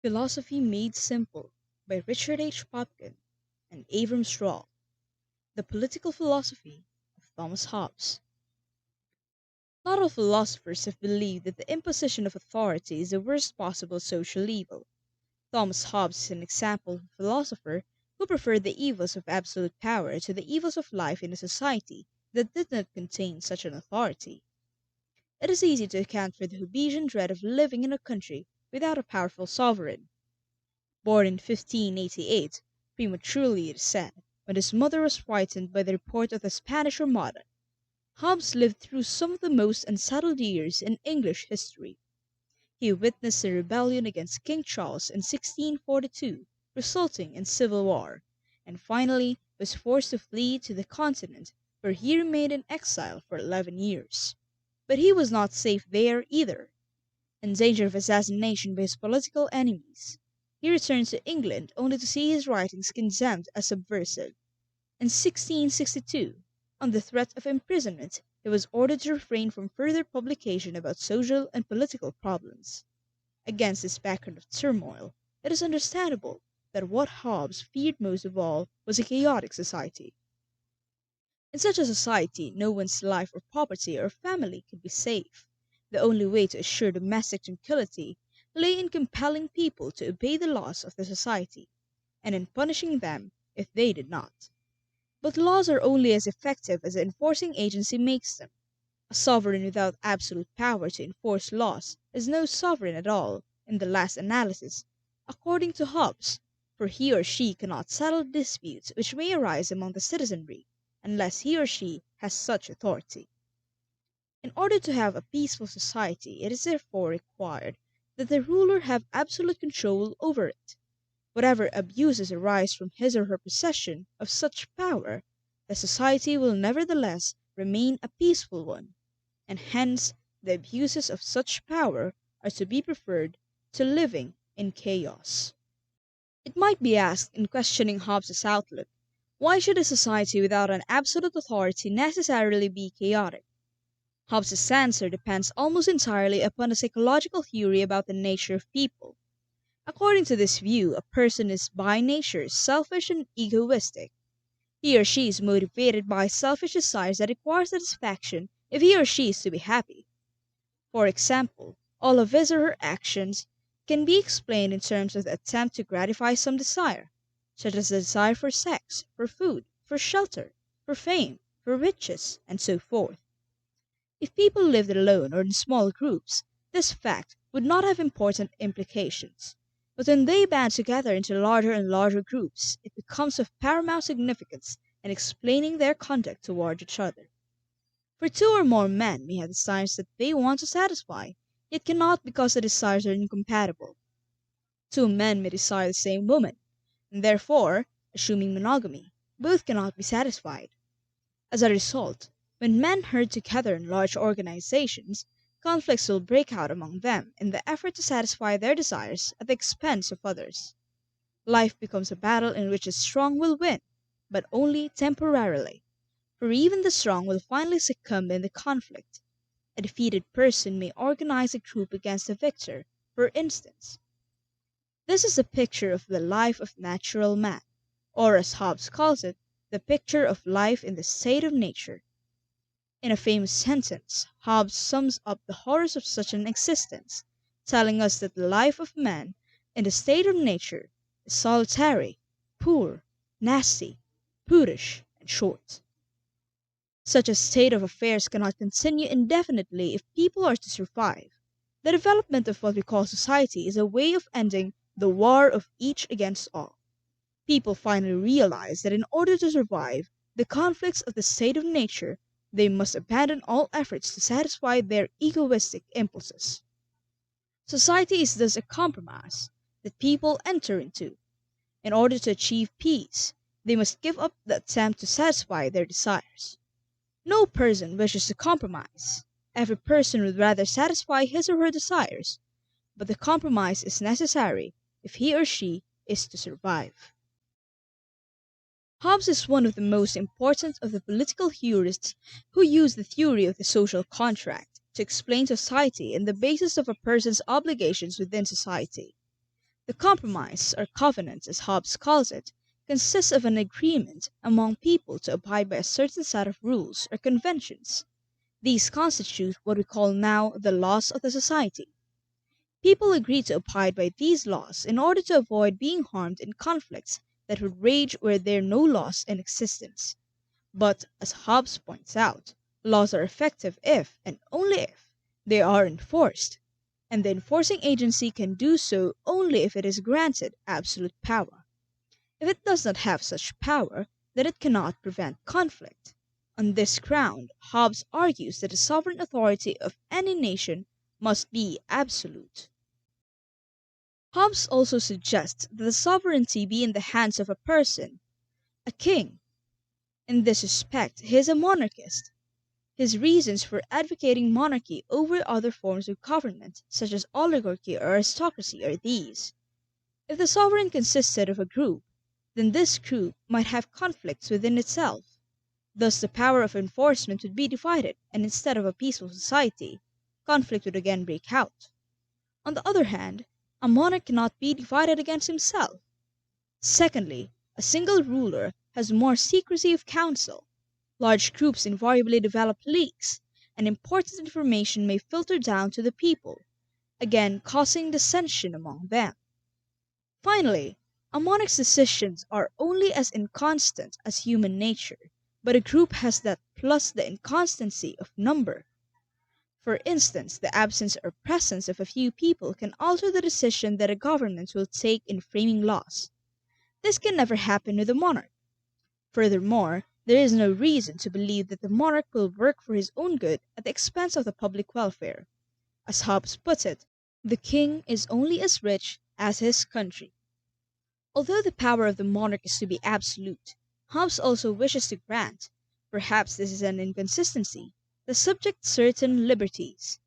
Philosophy Made Simple by Richard H. Popkin and Avrum Stroll. The Political Philosophy of Thomas Hobbes. Not all philosophers have believed that the imposition of authority is the worst possible social evil. Thomas Hobbes is an example of a philosopher who preferred the evils of absolute power to the evils of life in a society that did not contain such an authority. It is easy to account for the Hobbesian dread of living in a country without a powerful sovereign. Born in 1588, prematurely it is said, when his mother was frightened by the report of the Spanish Armada, Hobbes lived through some of the most unsettled years in English history. He witnessed the rebellion against King Charles in 1642, resulting in civil war, and finally was forced to flee to the continent, where he remained in exile for 11 years. But he was not safe there either. In danger of assassination by his political enemies, he returns to England only to see his writings condemned as subversive. In 1662, on the threat of imprisonment, he was ordered to refrain from further publication about social and political problems. Against this background of turmoil, it is understandable that what Hobbes feared most of all was a chaotic society. In such a society, no one's life or property or family could be safe. The only way to assure domestic tranquillity lay in compelling people to obey the laws of the society, and in punishing them if they did not. But laws are only as effective as the enforcing agency makes them. A sovereign without absolute power to enforce laws is no sovereign at all, in the last analysis, according to Hobbes, for he or she cannot settle disputes which may arise among the citizenry, unless he or she has such authority. In order to have a peaceful society, it is therefore required that the ruler have absolute control over it. Whatever abuses arise from his or her possession of such power, the society will nevertheless remain a peaceful one, and hence the abuses of such power are to be preferred to living in chaos. It might be asked in questioning Hobbes's outlook, why should a society without an absolute authority necessarily be chaotic? Hobbes's answer depends almost entirely upon a psychological theory about the nature of people. According to this view, a person is by nature selfish and egoistic. He or she is motivated by selfish desires that require satisfaction if he or she is to be happy. For example, all of his or her actions can be explained in terms of the attempt to gratify some desire, such as the desire for sex, for food, for shelter, for fame, for riches, and so forth. If people lived alone or in small groups, this fact would not have important implications. But when they band together into larger and larger groups, it becomes of paramount significance in explaining their conduct toward each other. For two or more men may have desires that they want to satisfy, yet cannot because the desires are incompatible. Two men may desire the same woman, and therefore, assuming monogamy, both cannot be satisfied. As a result, when men herd together in large organizations, conflicts will break out among them in the effort to satisfy their desires at the expense of others. Life becomes a battle in which the strong will win, but only temporarily, for even the strong will finally succumb in the conflict. A defeated person may organize a group against the victor, for instance. This is the picture of the life of natural man, or as Hobbes calls it, the picture of life in the state of nature. In a famous sentence, Hobbes sums up the horrors of such an existence, telling us that the life of man in the state of nature is solitary, poor, nasty, prudish, and short. Such a state of affairs cannot continue indefinitely if people are to survive. The development of what we call society is a way of ending the war of each against all. People finally realize that in order to survive the conflicts of the state of nature, they must abandon all efforts to satisfy their egoistic impulses. Society is thus a compromise that people enter into. In order to achieve peace, they must give up the attempt to satisfy their desires. No person wishes to compromise. Every person would rather satisfy his or her desires, but the compromise is necessary if he or she is to survive. Hobbes is one of the most important of the political theorists who use the theory of the social contract to explain society and the basis of a person's obligations within society. The compromise, or covenant as Hobbes calls it, consists of an agreement among people to abide by a certain set of rules or conventions. These constitute what we call now the laws of the society. People agree to abide by these laws in order to avoid being harmed in conflicts that would rage were there no laws in existence. But, as Hobbes points out, laws are effective if, and only if, they are enforced, and the enforcing agency can do so only if it is granted absolute power. If it does not have such power, then it cannot prevent conflict. On this ground, Hobbes argues that the sovereign authority of any nation must be absolute. Hobbes also suggests that the sovereignty be in the hands of a person, a king. In this respect, he is a monarchist. His reasons for advocating monarchy over other forms of government, such as oligarchy or aristocracy, are these. If the sovereign consisted of a group, then this group might have conflicts within itself. Thus the power of enforcement would be divided, and instead of a peaceful society, conflict would again break out. On the other hand, a monarch cannot be divided against himself. Secondly, a single ruler has more secrecy of counsel. Large groups invariably develop leaks, and important information may filter down to the people, again causing dissension among them. Finally, a monarch's decisions are only as inconstant as human nature, but a group has that plus the inconstancy of number. For instance, the absence or presence of a few people can alter the decision that a government will take in framing laws. This can never happen with a monarch. Furthermore, there is no reason to believe that the monarch will work for his own good at the expense of the public welfare. As Hobbes puts it, the king is only as rich as his country. Although the power of the monarch is to be absolute, Hobbes also wishes to grant, perhaps this is an inconsistency, the subject certain liberties.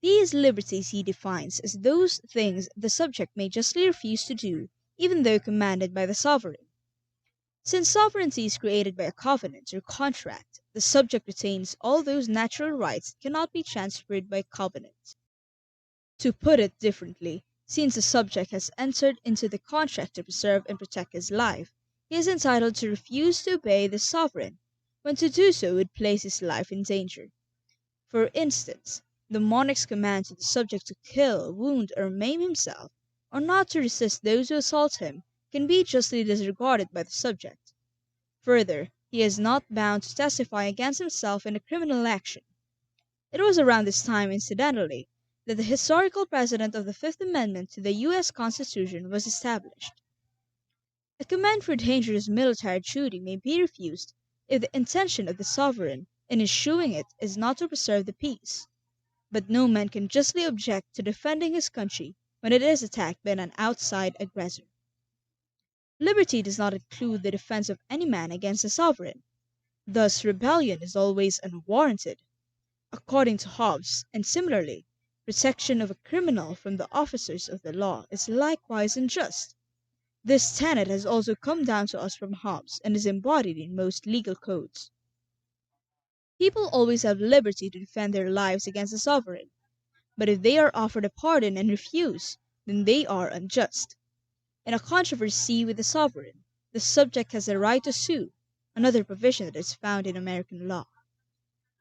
These liberties he defines as those things the subject may justly refuse to do, even though commanded by the sovereign. Since sovereignty is created by a covenant or contract, the subject retains all those natural rights that cannot be transferred by covenant. To put it differently, since the subject has entered into the contract to preserve and protect his life, he is entitled to refuse to obey the sovereign, when to do so would place his life in danger. For instance, the monarch's command to the subject to kill, wound, or maim himself, or not to resist those who assault him, can be justly disregarded by the subject. Further, he is not bound to testify against himself in a criminal action. It was around this time, incidentally, that the historical precedent of the Fifth Amendment to the U.S. Constitution was established. A command for dangerous military duty may be refused if the intention of the sovereign in issuing it is not to preserve the peace. But no man can justly object to defending his country when it is attacked by an outside aggressor. Liberty does not include the defense of any man against the sovereign. Thus rebellion is always unwarranted, according to Hobbes, and similarly, protection of a criminal from the officers of the law is likewise unjust. This tenet has also come down to us from Hobbes and is embodied in most legal codes. People always have liberty to defend their lives against the sovereign, but if they are offered a pardon and refuse, then they are unjust. In a controversy with the sovereign, the subject has the right to sue, another provision that is found in American law.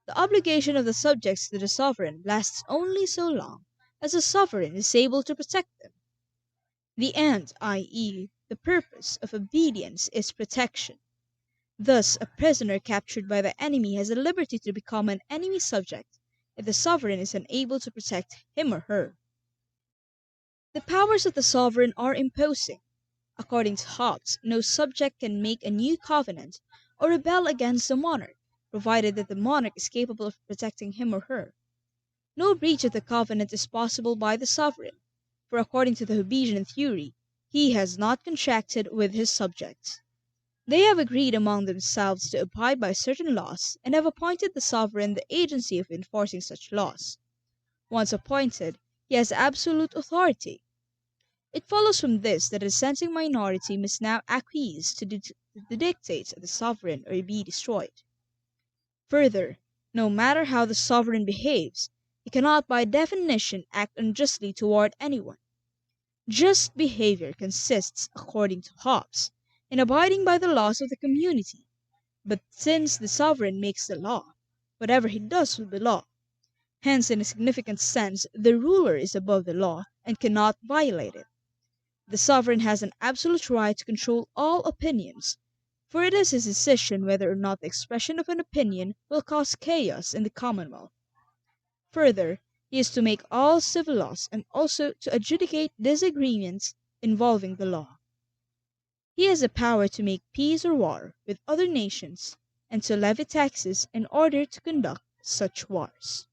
The obligation of the subjects to the sovereign lasts only so long as the sovereign is able to protect them. The end, i.e., the purpose of obedience, is protection. Thus, a prisoner captured by the enemy has the liberty to become an enemy subject if the sovereign is unable to protect him or her. The powers of the sovereign are imposing. According to Hobbes, no subject can make a new covenant or rebel against the monarch, provided that the monarch is capable of protecting him or her. No breach of the covenant is possible by the sovereign, for according to the Hobbesian theory, he has not contracted with his subjects. They have agreed among themselves to abide by certain laws, and have appointed the sovereign the agency of enforcing such laws. Once appointed, he has absolute authority. It follows from this that a dissenting minority must now acquiesce to the dictates of the sovereign or be destroyed. Further, no matter how the sovereign behaves, he cannot by definition act unjustly toward anyone. Just behavior consists, according to Hobbes, in abiding by the laws of the community. But since the sovereign makes the law, whatever he does will be law. Hence, in a significant sense, the ruler is above the law and cannot violate it. The sovereign has an absolute right to control all opinions, for it is his decision whether or not the expression of an opinion will cause chaos in the commonwealth. Further, he is to make all civil laws and also to adjudicate disagreements involving the law. He has the power to make peace or war with other nations and to levy taxes in order to conduct such wars.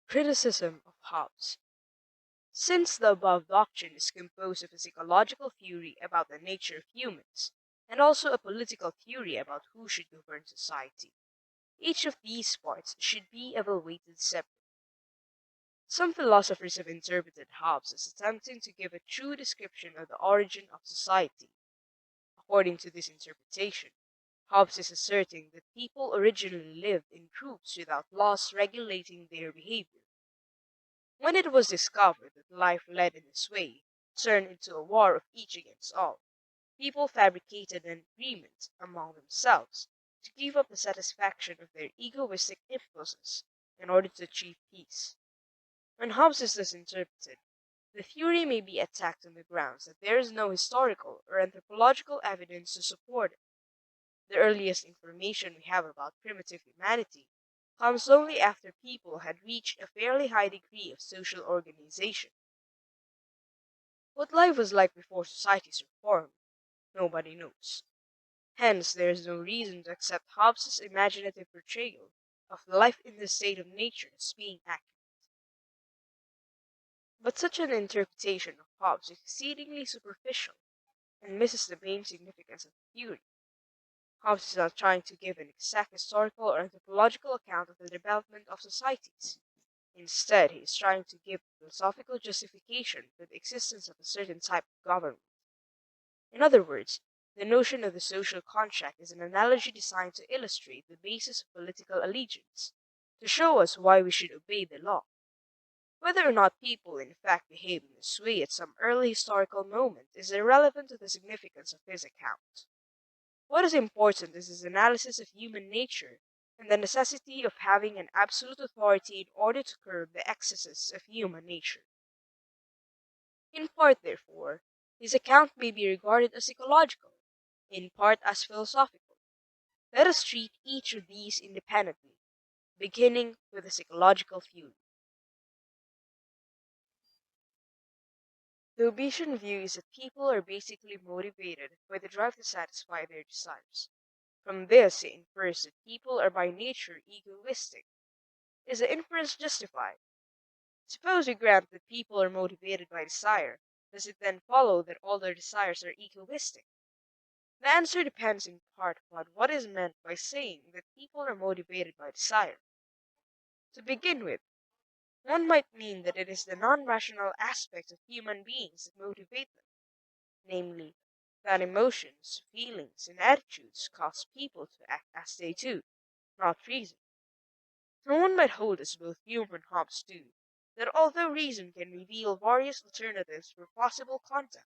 Criticism of Hobbes. Since the above doctrine is composed of a psychological theory about the nature of humans, and also a political theory about who should govern society, each of these parts should be evaluated separately. Some philosophers have interpreted Hobbes as attempting to give a true description of the origin of society. According to this interpretation, Hobbes is asserting that people originally lived in groups without laws regulating their behavior. When it was discovered that life led in this way turned into a war of each against all, people fabricated an agreement among themselves to give up the satisfaction of their egoistic impulses in order to achieve peace. When Hobbes is thus interpreted, the theory may be attacked on the grounds that there is no historical or anthropological evidence to support it. The earliest information we have about primitive humanity comes only after people had reached a fairly high degree of social organization. What life was like before societies were formed, nobody knows. Hence, there is no reason to accept Hobbes's imaginative portrayal of life in the state of nature as being accurate. But such an interpretation of Hobbes is exceedingly superficial and misses the main significance of the theory. Hobbes is not trying to give an exact historical or anthropological account of the development of societies. Instead, he is trying to give a philosophical justification for the existence of a certain type of government. In other words, the notion of the social contract is an analogy designed to illustrate the basis of political allegiance, to show us why we should obey the law. Whether or not people in fact behave in this way at some early historical moment is irrelevant to the significance of his account. What is important is his analysis of human nature and the necessity of having an absolute authority in order to curb the excesses of human nature. In part, therefore, his account may be regarded as psychological, in part as philosophical. Let us treat each of these independently, beginning with the psychological theory. The Hobbesian view is that people are basically motivated by the drive to satisfy their desires. From this, it infers that people are by nature egoistic. Is the inference justified? Suppose we grant that people are motivated by desire. Does it then follow that all their desires are egoistic? The answer depends in part upon what is meant by saying that people are motivated by desire. To begin with, one might mean that it is the non-rational aspects of human beings that motivate them, namely, that emotions, feelings, and attitudes cause people to act as they do, not reason. For one might hold, as both Hume and Hobbes do, that although reason can reveal various alternatives for possible conduct,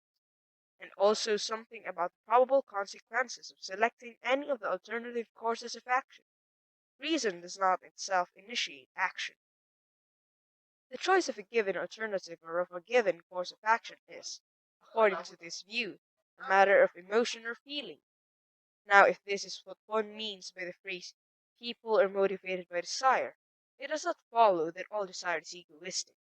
and also something about the probable consequences of selecting any of the alternative courses of action, reason does not itself initiate action. The choice of a given alternative or of a given course of action is, according to this view, a matter of emotion or feeling. Now, if this is what one means by the phrase, people are motivated by desire, it does not follow that all desire is egoistic.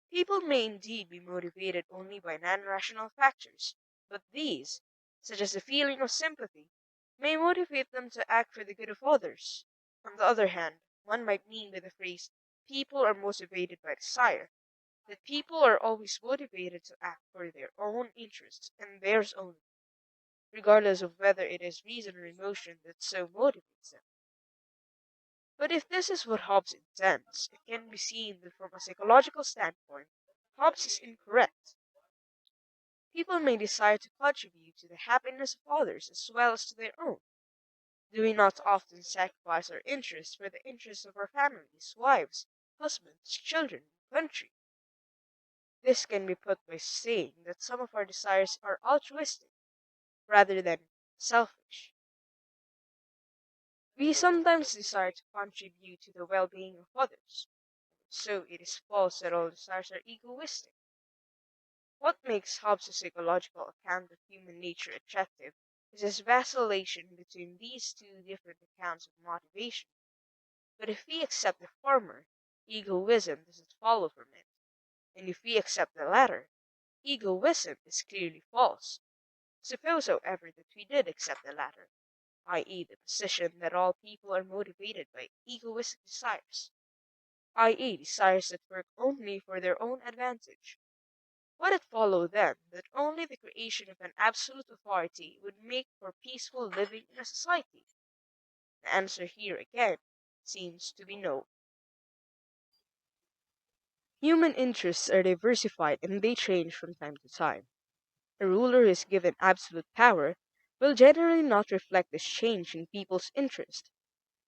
People may indeed be motivated only by non-rational factors, but these, such as the feeling of sympathy, may motivate them to act for the good of others. On the other hand, one might mean by the phrase, people are motivated by desire, that people are always motivated to act for their own interests and theirs only, regardless of whether it is reason or emotion that so motivates them. But if this is what Hobbes intends, it can be seen that from a psychological standpoint, Hobbes is incorrect. People may desire to contribute to the happiness of others as well as to their own. Do we not often sacrifice our interests for the interests of our families, wives, husbands, children, and country? This can be put by saying that some of our desires are altruistic rather than selfish. We sometimes desire to contribute to the well being of others, so it is false that all desires are egoistic. What makes Hobbes' psychological account of human nature attractive is his vacillation between these two different accounts of motivation. But if we accept the former, egoism doesn't follow from it. And if we accept the latter, egoism is clearly false. Suppose, however, that we did accept the latter, i.e., the position that all people are motivated by egoistic desires, i.e., desires that work only for their own advantage. Would it follow then that only the creation of an absolute authority would make for peaceful living in a society? The answer here again seems to be no. Human interests are diversified and they change from time to time. A ruler who is given absolute power will generally not reflect this change in people's interest,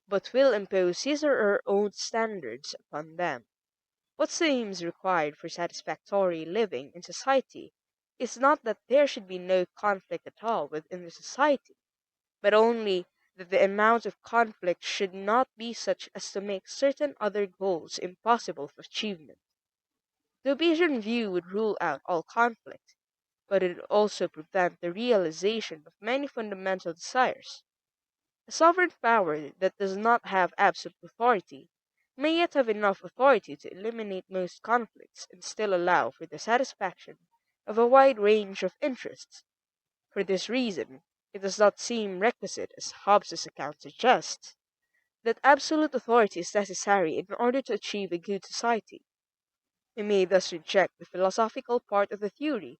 but will impose his or her own standards upon them. What seems required for satisfactory living in society is not that there should be no conflict at all within the society, but only that the amount of conflict should not be such as to make certain other goals impossible of achievement. The Bayesian view would rule out all conflict, but it would also prevent the realization of many fundamental desires. A sovereign power that does not have absolute authority may yet have enough authority to eliminate most conflicts and still allow for the satisfaction of a wide range of interests. For this reason, it does not seem requisite, as Hobbes's account suggests, that absolute authority is necessary in order to achieve a good society. We may thus reject the philosophical part of the theory,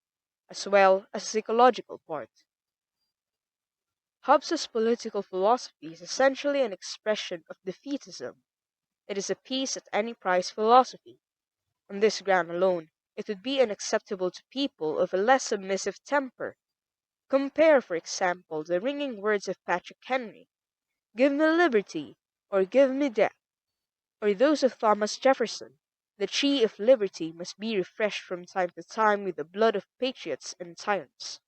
as well as the psychological part. Hobbes's political philosophy is essentially an expression of defeatism. It is a peace at any price philosophy. On this ground alone, it would be unacceptable to people of a less submissive temper. Compare, for example, the ringing words of Patrick Henry, "Give me liberty, or give me death," or those of Thomas Jefferson, "The tree of liberty must be refreshed from time to time with the blood of patriots and tyrants."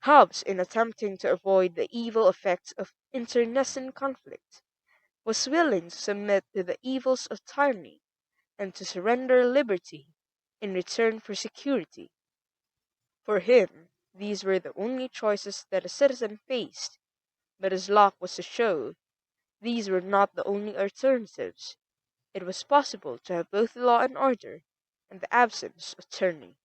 Hobbes, in attempting to avoid the evil effects of internecine conflict, was willing to submit to the evils of tyranny, and to surrender liberty in return for security. For him, these were the only choices that a citizen faced, but as Locke was to show, these were not the only alternatives. It was possible to have both law and order, and the absence of tyranny.